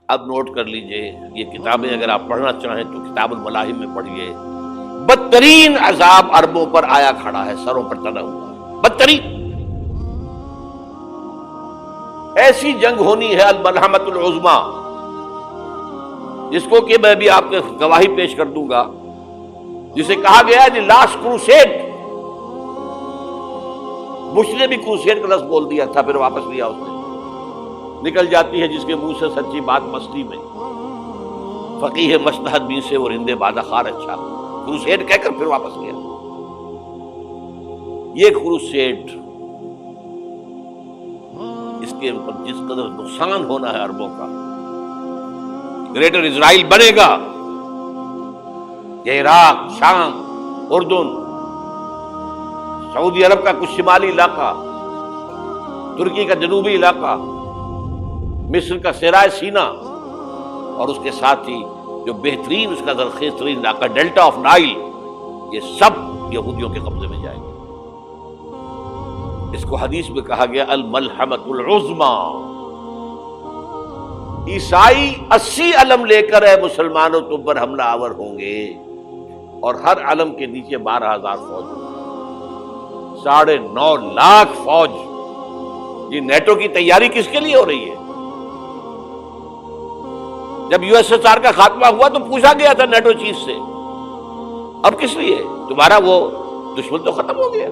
اب نوٹ کر لیجئے، یہ کتابیں اگر آپ پڑھنا چاہیں تو کتاب الملاحم میں پڑھیے۔ بدترین عذاب عربوں پر آیا کھڑا ہے، سروں پر تنا ہوا ہے، بدترین۔ ایسی جنگ ہونی ہے الملحمۃ العظمی، جس کو کہ میں بھی آپ کے گواہی پیش کر دوں گا، جسے کہا گیا ہے دی لاسٹ کروسیڈ۔ بش نے بھی کروسیڈ کا لفظ بول دیا تھا، پھر واپس لیا اس نے۔ نکل جاتی ہے جس کے منہ سے سچی بات مستی میں، فقیہ مصلحت بھی سے اور ہندے بادہ خار اچھا، کروسیڈ کہہ کر پھر واپس لیا۔ یہ کروسیڈ، اس کے اوپر جس قدر نقصان ہونا ہے عربوں کا، گریٹر اسرائیل بنے گا، یہ عراق، شام، اردن، سعودی عرب کا کچھ شمالی علاقہ، ترکی کا جنوبی علاقہ، مصر کا صحرائے سینا، اور اس کے ساتھ ہی جو بہترین اس کا زرخیز ترین علاقہ ڈیلٹا آف نائل، یہ سب یہودیوں کے قبضے میں جائے گا۔ اس کو حدیث میں کہا گیا الملحمۃ العظمی۔ عیسائی 80 علم لے کر ہے مسلمانوں تم پر حملہ آور ہوں گے، اور ہر علم کے نیچے 12,000 فوج، 9.5 لاکھ فوج۔ یہ نیٹو کی تیاری کس کے لیے ہو رہی ہے؟ جب یو ایس ایس آر کا خاتمہ ہوا تو پوچھا گیا تھا نیٹو چیف سے، اب کس لیے؟ تمہارا وہ دشمن تو ختم ہو گیا،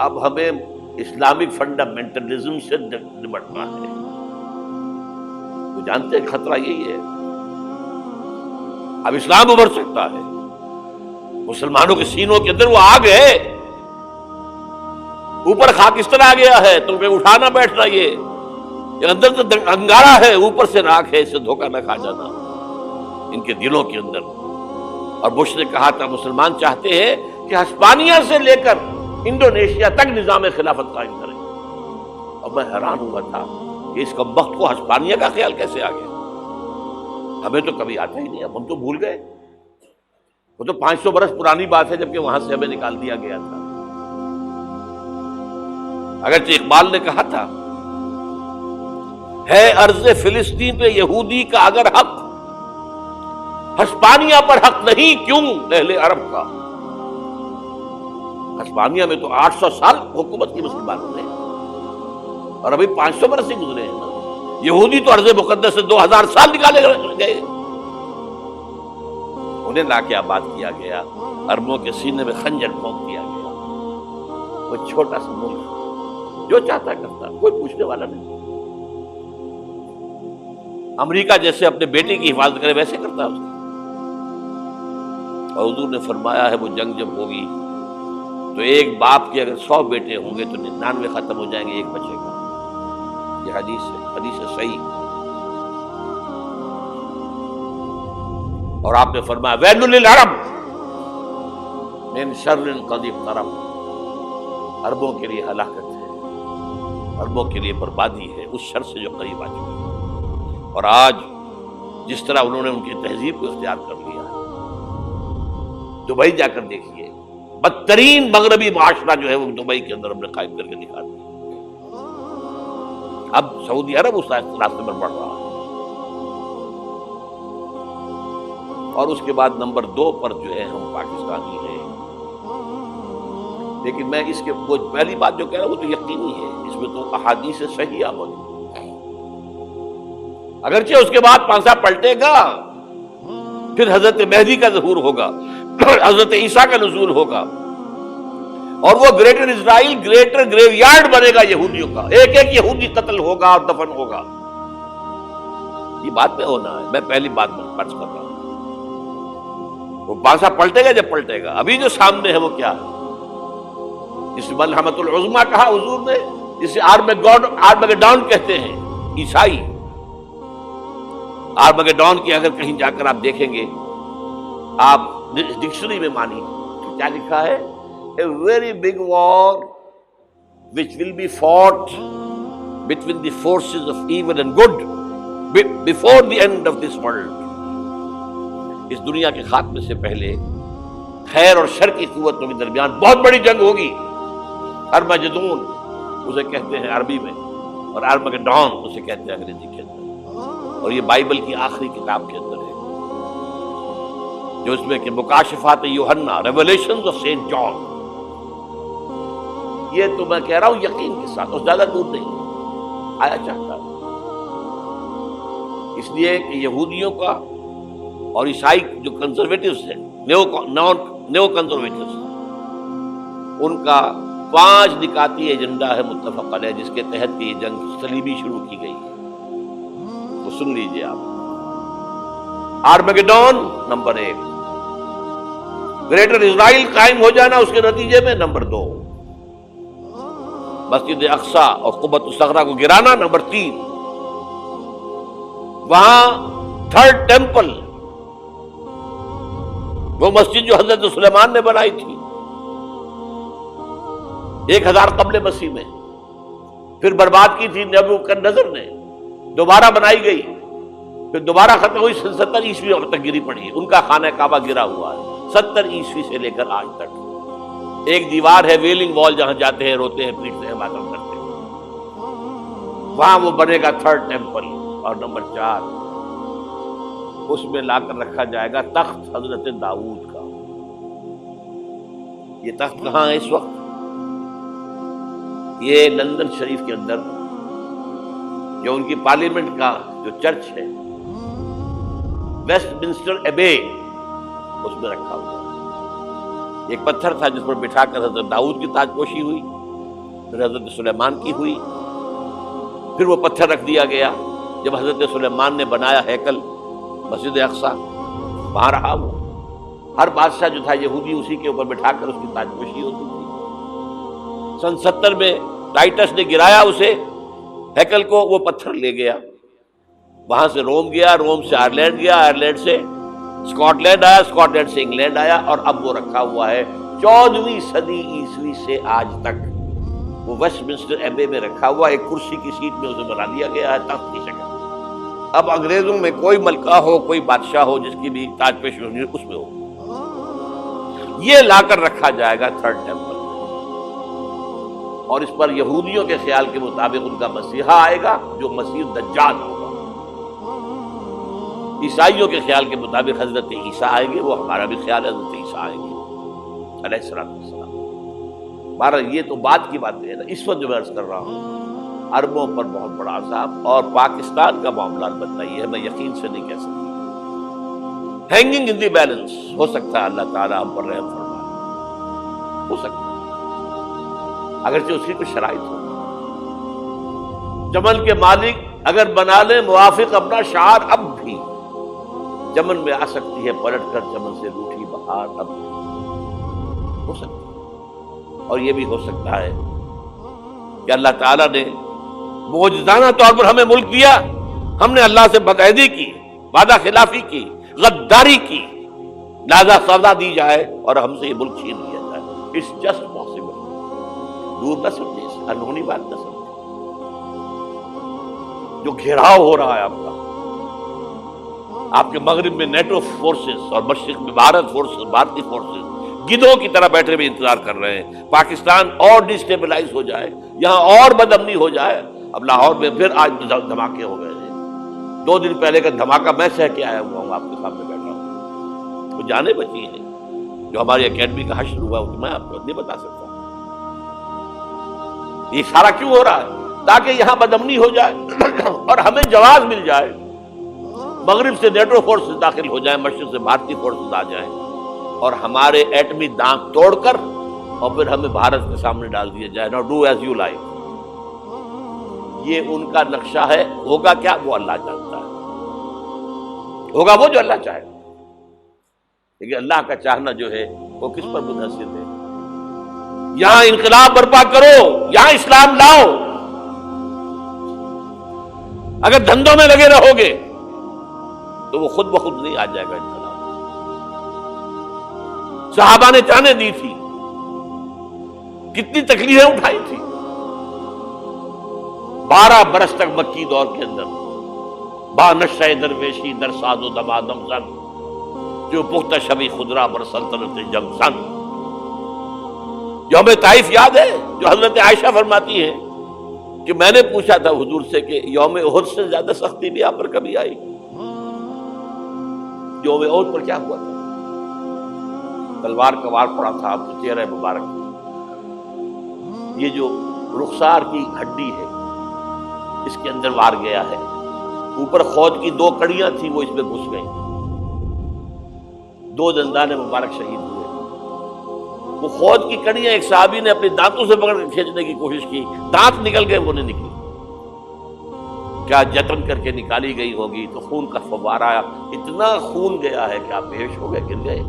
اب ہمیں اسلامک فنڈامنٹلزم سے نمٹنا ہے۔ تو جانتے ہیں خطرہ یہی ہے، اب اسلام ابھر سکتا ہے، مسلمانوں کے سینوں کے اندر وہ آگ ہے، اوپر خاکستر آ گیا ہے، تم پہ اٹھانا بیٹھنا، یہ اندر تو انگارہ ہے، اوپر سے راکھ ہے، اسے دھوکہ نہ کھا جانا ان کے دلوں کے اندر۔ اور بش نے کہا تھا مسلمان چاہتے ہیں کہ ہسپانیہ سے لے کر انڈونیشیا تک نظام خلافت قائم کریں، اور میں حیران ہوا تھا کہ اس کمبخت کو ہسپانیہ کا خیال کیسے آ گیا؟ ہمیں تو کبھی آتا ہی نہیں، ہم تو بھول گئے، وہ تو 500 برس پرانی بات ہے جبکہ وہاں سے ہمیں نکال دیا گیا تھا۔ اگرچہ اقبال نے کہا تھا ہے ارض فلسطین پہ یہودی کا اگر حق، ہسپانیہ پر حق نہیں کیوں اہل عرب کا؟ ہسپانیہ میں تو 800 سال حکومت کی مسلمانوں نے، اور ابھی 500 برس سے گزرے ہیں نا۔ یہودی تو ارض مقدس سے 2000 سال نکالے گئے، انہیں لا کے آباد کیا گیا، عربوں کے سینے میں خنجر پھونک دیا گیا۔ وہ چھوٹا سا ملک جو چاہتا کرتا، کوئی پوچھنے والا نہیں۔ امریکہ جیسے اپنے بیٹے کی حفاظت کرے ویسے کرتا ہے اس کی۔ اور حضور نے فرمایا ہے وہ جنگ جب ہوگی تو ایک باپ کے اگر 100 بیٹے ہوں گے تو 99 ختم ہو جائیں گے، ایک بچے گا۔ یہ حدیث ہے، حدیث ہے صحیح۔ اور آپ نے فرمایا ویل للعرب من شر قد اقترب، عربوں کے لیے ہلاکت ہے، عربوں کے لیے بربادی ہے اس شر سے جو قریب آ چکی ہے۔ اور آج جس طرح انہوں نے ان کی تہذیب کو اختیار کر لیا، دبئی جا کر دیکھیے، بدترین مغربی معاشرہ جو ہے وہ دبئی کے اندر ہم نے قائم کر کے دکھا دیا۔ اب سعودی عرب اس راستے پر بڑھ رہا ہے۔ اور اس کے بعد نمبر 2 پر جو ہے ہم پاکستانی ہیں، لیکن میں اس کے وہ پہلی بات جو کہہ رہا ہوں وہ تو یقینی ہے، اس میں تو احادیث صحیحہ موجود ہے۔ اگرچہ اس کے بعد پانسا پلٹے گا، پھر حضرت مہدی کا ظہور ہوگا، حضرت عیسیٰ کا نزول ہوگا، اور وہ گریٹر اسرائیل گریٹر گریو یارڈ بنے گا یہودیوں کا، ایک ایک یہودی قتل ہوگا اور دفن ہوگا۔ یہ بات میں ہونا ہے، میں پہلی بات میں فرض کر رہا ہوں۔ وہ پانسا پلٹے گا جب پلٹے گا، ابھی جو سامنے ہے وہ کیا ہے؟ اس ملحمۃ العظمی کہا حضور نے، جسے آرمگیڈون کہتے ہیں عیسائی۔ آرمگیڈون کی اگر کہیں جا کر آپ دیکھیں گے، آپ ڈکشنری میں مانی تو کیا لکھا ہے؟ A very big war which will be fought between the forces of evil and good before the end of this world. اس دنیا کے خاتمے سے پہلے خیر اور شر کی قوتوں کے درمیان بہت بڑی جنگ ہوگی۔ ارمجدون اسے کہتے ہیں عربی میں، اور آرمگیڈون اسے کہتے ہیں انگریزی کے اندر۔ اور یہ بائبل کی آخری کتاب کے اندر ہے، جو اس میں کہ مکاشفات یوحنا، ریولیشنز آف سینٹ جان. یہ تو میں کہہ رہا ہوں یقین کے ساتھ، اور زیادہ دور نہیں آیا چاہتا ہے. اس لیے کہ یہودیوں کا اور عیسائی جو کنزرویٹوز ہیں، نیو کنزرویٹوز، ان کا 5 نکاتی ایجنڈا ہے متفق علیہ، جس کے تحت یہ جنگ صلیبی شروع کی گئی ہے. وہ سن لیجئے آپ. آرمیگیڈون نمبر 1، گریٹر اسرائیل قائم ہو جانا اس کے نتیجے میں نمبر 2، مسجد اقصی اور قبۃ الصغریٰ کو گرانا نمبر 3، وہاں 3rd ٹیمپل، وہ مسجد جو حضرت سلیمان نے بنائی تھی 1000 قبل مسیح میں، پھر برباد کی تھی نبوکدنضر نے، دوبارہ بنائی گئی، پھر دوبارہ ختم ہوئی 70 عیسوی تک گری پڑی. ان کا خانہ کعبہ گرا ہوا ہے 70 عیسوی سے لے کر آج تک. ایک دیوار ہے ویلنگ وال، جہاں جاتے ہیں، روتے ہیں، پیٹتے ہیں، ماتم کرتے ہیں، وہاں وہ بنے گا 3rd ٹیمپل. اور نمبر 4، اس میں لا کر رکھا جائے گا تخت حضرت داؤد کا. یہ تخت کہاں ہے اس وقت؟ یہ لندن شریف کے اندر جو ان کی پارلیمنٹ کا جو چرچ ہے، ویسٹ منسٹر ایبے، اس میں رکھا ہوا ہے. ایک پتھر تھا جس پر بٹھا کر حضرت داؤد کی تاج پوشی ہوئی، پھر حضرت سلیمان کی ہوئی، پھر وہ پتھر رکھ دیا گیا جب حضرت سلیمان نے بنایا ہیکل مسجد اقصی، وہاں رہا وہ. ہر بادشاہ جو تھا یہودی اسی کے اوپر بٹھا کر اس کی تاج پوشی ہوتی تھی. سن 70 میں ٹائٹس نے گرایا اسے، ہیکل کو، وہ پتھر لے گیا، وہاں سے روم گیا، روم سے آئرلینڈ گیا، آئرلینڈ سے اسکاٹ لینڈ آیا، اسکاٹ لینڈ سے انگلینڈ آیا، اور اب وہ رکھا ہوا ہے 14ویں صدی عیسوی سے آج تک. وہ ویسٹ منسٹر ایبے میں رکھا ہوا، ایک کرسی کی سیٹ میں اسے بنا دیا گیا ہے تخت کی شکل. اب انگریزوں میں کوئی ملکہ ہو، کوئی بادشاہ ہو جس کی بھی تاج پوشی ہونی اس میں ہو، یہ لا کر رکھا جائے گا 3rd ٹیمپل. اور اس پر یہودیوں کے خیال کے مطابق ان کا مسیحا آئے گا جو مسیح دجال ہوگا. عیسائیوں کے خیال کے مطابق حضرت عیسیٰ آئیں گے، وہ ہمارا بھی خیال ہے حضرت عیسیٰ آئیں گے علیہ السلام. بہرحال یہ تو بات کی باتیں ہیں نا. اس وقت جو میں عرض کر رہا ہوں، عربوں پر بہت بڑا عذاب، اور پاکستان کا معاملہ البتہ یہ ہے، میں یقین سے نہیں کہہ سکتا. ہینگنگ ان دی بیلنس، ہو سکتا ہے اللہ تعالیٰ ہم پر رحم فرمائے، ہو سکتا ہے، اگرچہ اس کی کچھ شرائط ہو. چمن کے مالک اگر بنا لیں موافق اپنا شعار، اب بھی چمن میں آ سکتی ہے پلٹ کر چمن سے روٹھی بہار، اب ہو سکتا ہے. اور یہ بھی ہو سکتا ہے کہ اللہ تعالیٰ نے معجزانہ طور پر ہمیں ملک دیا، ہم نے اللہ سے بدعہدی کی، وعدہ خلافی کی، غداری کی، لہذا سزا دی جائے اور ہم سے یہ ملک چھین لیا جائے. It's just possible. دور نہ سمجھے، انہونی بات نہ سمجھے. جو گھیراؤ ہو رہا ہے آپ کے مغرب میں نیٹو فورسز اور مشرق میں بھارتی فورسز گدھوں کی طرح بیٹھے ہوئے انتظار کر رہے ہیں پاکستان اور ڈسٹیبلائز ہو جائے، یہاں اور بدامنی ہو جائے. اب لاہور میں پھر آج دھماکے ہو گئے ہیں. 2 دن پہلے کا دھماکہ میں سہ کے آیا ہوا ہوں، آپ کے سامنے بیٹھا ہوں. وہ جانیں بچی ہیں جو ہماری اکیڈمی کا حشر ہوا، وہ میں آپ کو نہیں بتا سکتا. یہ سارا کیوں ہو رہا ہے؟ تاکہ یہاں بدامنی ہو جائے اور ہمیں جواز مل جائے. مغرب سے نیٹو فورسز داخل ہو جائیں، مشرق سے بھارتی فورسز آ جائیں اور ہمارے ایٹمی دانت توڑ کر اور پھر ہمیں بھارت کے سامنے ڈال دیا جائے. نو ڈو ایز یو لائک. یہ ان کا نقشہ ہے. ہوگا کیا وہ اللہ جانتا ہے، ہوگا وہ جو اللہ چاہے. لیکن اللہ کا چاہنا جو ہے وہ کس پر منحصر ہے؟ یہاں انقلاب برپا کرو، یہاں اسلام لاؤ. اگر دھندوں میں لگے رہو گے تو وہ خود بخود نہیں آ جائے گا انقلاب. صحابہ نے جانیں دی تھی، کتنی تکلیفیں اٹھائی تھی. 12 برس تک مکی دور کے اندر با نشہ درویشی در ساز و دمادم زن، جو پختہ شبی خدرا بر سلطنت جنگ زن. جو ہمیں طائف یاد ہے، جو حضرت عائشہ فرماتی ہیں کہ میں نے پوچھا تھا حضور سے کہ یوم احد سے زیادہ سختی بھی آپ پر کبھی آئی؟ یوم احد پر کیا ہوا تھا؟ تلوار کا وار پڑا تھا آپ کے چہرہ مبارک، یہ جو رخسار کی ہڈی ہے اس کے اندر وار گیا ہے، اوپر خود کی 2 کڑیاں تھیں وہ اس میں گھس گئیں، 2 دندان مبارک شہید ہوئے۔ وہ خود کی کڑیاں ایک صحابی نے اپنے دانتوں سے پکڑ کر کھینچنے کی کوشش کی، دانت نکل گئے، وہ نہیں نکلی، کیا جتن کر کے نکالی گئی ہوگی تو خون کا فوارہ آیا، اتنا خون گیا ہے کہ آپ بے ہوش ہو گئے، گر گئے،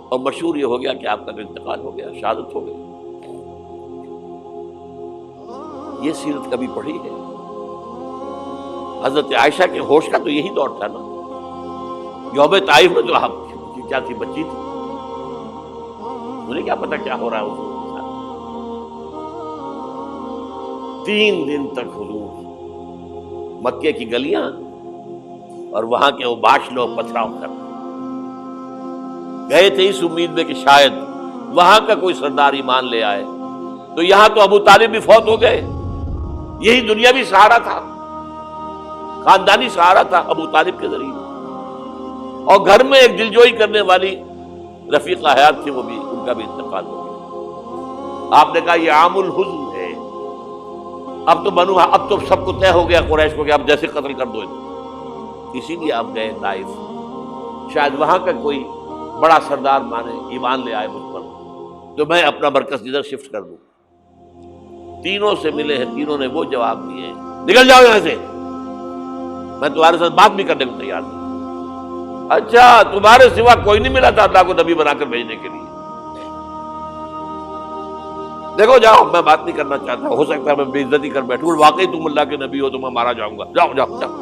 اور مشہور یہ ہو گیا کہ آپ کا انتقال ہو گیا، شہادت ہو گئی۔ یہ سیرت کبھی پڑھی ہے؟ حضرت عائشہ کے ہوش کا تو یہی دور تھا نا، یوم طائف میں جو آپ کی کیا تھی، بچی تھی، انہیں کیا پتا کیا ہو رہا ہے حضور کے ساتھ۔ 3 دن تک حضور مکے کی گلیاں اور وہاں کے اوباش لوگ پتھراؤ کر گئے تھے اس امید میں کہ شاید وہاں کا کوئی سردار ایمان لے آئے، تو یہاں تو ابو طالب بھی فوت ہو گئے، یہی دنیاوی سہارا تھا، خاندانی سہارا تھا ابو طالب کے ذریعے، اور گھر میں ایک دلجوئی کرنے والی رفیقہ حیات تھی، وہ بھی، ان کا بھی انتقال ہو گیا۔ آپ نے کہا یہ عام الحزن ہے، اب تو سب کو طے ہو گیا قریش کو کہ اب جیسے قتل کر دو، اسی لیے آپ گئے طائف، شاید وہاں کا کوئی بڑا سردار مانے، ایمان لے آئے مجھ پر، تو میں اپنا مرکز ادھر شفٹ کر دوں۔ تینوں سے ملے ہیں، تینوں نے وہ جواب دیے، نکل جاؤ یہاں سے، میں تمہارے ساتھ بات بھی کرنے کو تیار نہیں۔ اچھا، تمہارے سوا کوئی نہیں ملا تھا اللہ کو نبی بنا کر بھیجنے کے لیے؟ دیکھو جاؤ، میں بات نہیں کرنا چاہتا، ہو سکتا ہے میں بے عزتی کر بیٹھوں، واقعی تم اللہ کے نبی ہو تو میں مارا جاؤں گا، جاؤ جاؤ جاؤ۔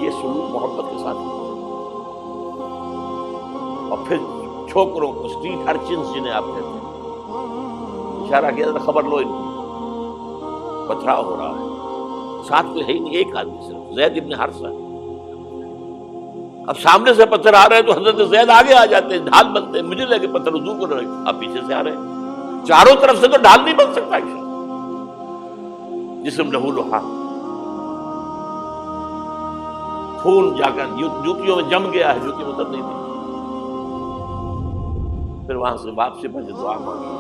یہ سلوک محبت کے ساتھ، اور پھر چھوکروں کو، اسٹریٹ ارچنز جنہیں آپ کہتے ہیں، اشارہ کیا تھا، خبر لو ان کی، پتھراؤ ہو رہا ہے، ساتھ کوئی ہے ہی نہیں، ایک آدمی صرف، زید ابن حارثہ۔ اب سامنے سے پتھر آ رہے ہیں تو حضرت زید آگے آ جاتے ہیں، ڈھال بنتے ہیں، مجھے لگے پتھر حضور کو رہے، آپ پیچھے سے آ رہے ہیں، چاروں طرف سے تو ڈھال نہیں بن سکتا، جسم لہو لہا، خون جا کر جوتیوں میں جم گیا ہے، جوتی اتر نہیں دی، پھر وہاں سے واپسی پر دعا مانگی،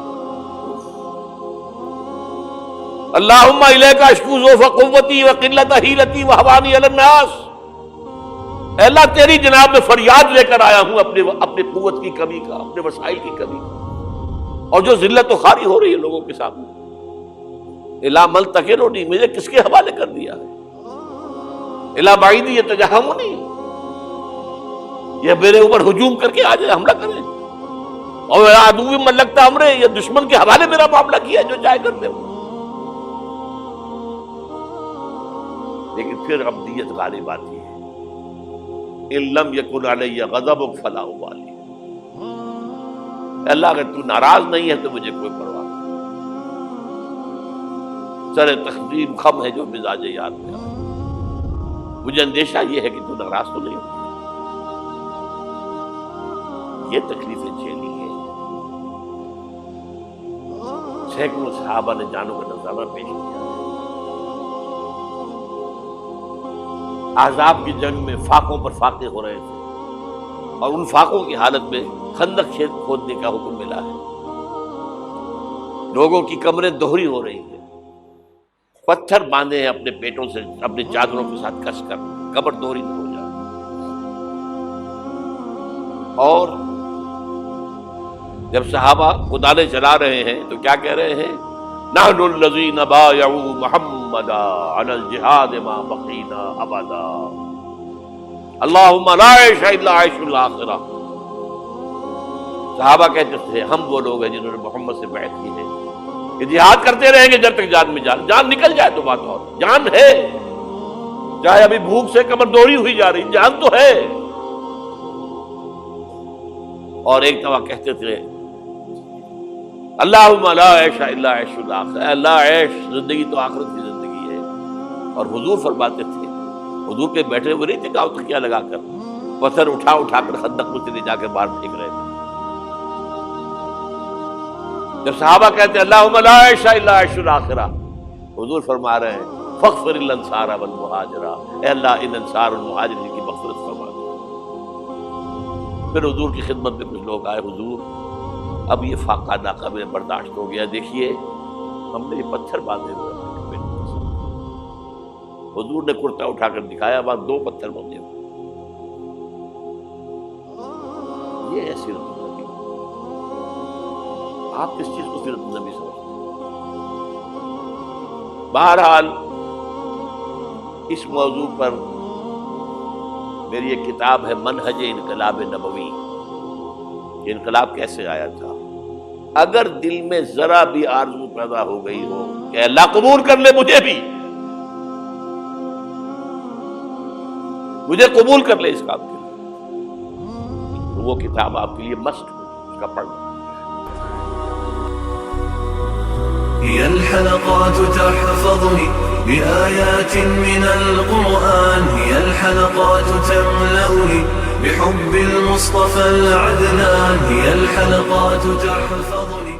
اللہم الیک اشکو ضعف قوتی وقلت حیلتی وہوانی علی الناس، اے اللہ تیری جناب میں فریاد لے کر آیا ہوں اپنی قوت کی کمی کا، اپنے وسائل کی کمی کا، اور جو ذلت و خواری ہو رہی ہے لوگوں کے سامنے، الا ملتقرنی، مجھے کس کے حوالے کر دیا ہے، الا بعیدی یتجہمنی، یہ میرے اوپر ہجوم کر کے آ جائے، حملہ کرے، اور عدو من لگتا امرے، یہ دشمن کے حوالے میرا معاملہ کیا جو چاہے کرتے ہو۔ لیکن پھر ابدیت غالب آتی ہے، ان لم یکن علی غضبک فلا ابالی، اللہ اگر تو ناراض نہیں ہے تو مجھے کوئی پرواہ نہیں، سر تقدیم خم ہے جو مزاج یار میں آئے، مجھے اندیشہ یہ ہے کہ تو ناراض تو نہیں ہوگی۔ یہ تکلیفیں جھیلی ہیں، سینکڑوں صحابہ نے جانوں کا نذرانہ پیش کیا، احزاب کی جنگ میں فاقوں پر فاقے ہو رہے تھے، اور ان فاقوں کی حالت میں خندق کھودنے کا حکم ملا ہے، لوگوں کی کمریں دوہری ہو رہی ہیں، پتھر باندھے ہیں اپنے پیٹوں سے، اپنے چادروں کے ساتھ کس کر کمر دوہری نہ ہو جائے، اور جب صحابہ کدالیں چلا رہے ہیں تو کیا کہہ رہے ہیں، نحن الذین بایعوا محمدا علی الجہاد ما بقینا ابدا، اللہم لا عیش الا عیش الاخرہ۔ صحابہ کہتے تھے ہم وہ لوگ ہیں جنہوں نے محمد سے بیعت کی ہے کہ جہاد کرتے رہیں گے جب تک جان میں جان نکل جائے تو بات اور، جان ہے، چاہے ابھی بھوک سے کمر دوڑی ہوئی جا رہی، جان تو ہے۔ اور ایک دفعہ کہتے تھے اللہم لا عیش الا عیش الاخرہ، اللہ عیش، زندگی تو آخرت کی زندگی ہے۔ اور حضور فرماتے تھے، حضور کے بیٹھے ہوئے نہیں تھے گاؤں تکیہ لگا کر، پتھر اٹھا اٹھا کر خندق میں چلے جا کے باہر پھینک رہے تھے، جب صحابہ کہتے ہیں اللہم لا عیش الا عیش الآخرہ، حضور فرما رہے ہیں فاغفر للانصار والمہاجرہ، اے اللہ ان انصار اور مہاجرین کی مغفرت فرما دے۔ پھر حضور کی خدمت میں کچھ لوگ آئے، حضور اب یہ فاقہ ناقابل برداشت ہو گیا، دیکھیے ہم نے یہ پتھر باندھے ہوئے ہیں۔ حضور نے کرتا اٹھا کر دکھایا، وہاں 2 پتھر باندھے ہوئے۔ یہ ہے سیرت النبی۔ آپ کس چیز کو سیرت النبی سمجھتے ہیں؟ بہرحال اس موضوع پر میری ایک کتاب ہے منہج انقلاب نبوی، کہ انقلاب کیسے آیا تھا۔ اگر دل میں ذرا بھی آرزو پیدا ہو گئی ہو کہ اللہ قبول کر لے مجھے بھی، مجھے قبول کر لے اس کام کے لیے، تو وہ کتاب آپ کے لیے مست ہو، اس کا پڑھنا۔ هي الحلقات تحفظني بآيات من القرآن، هي الحلقات تملأني بحب المصطفى العدنان، هي الحلقات تحفظني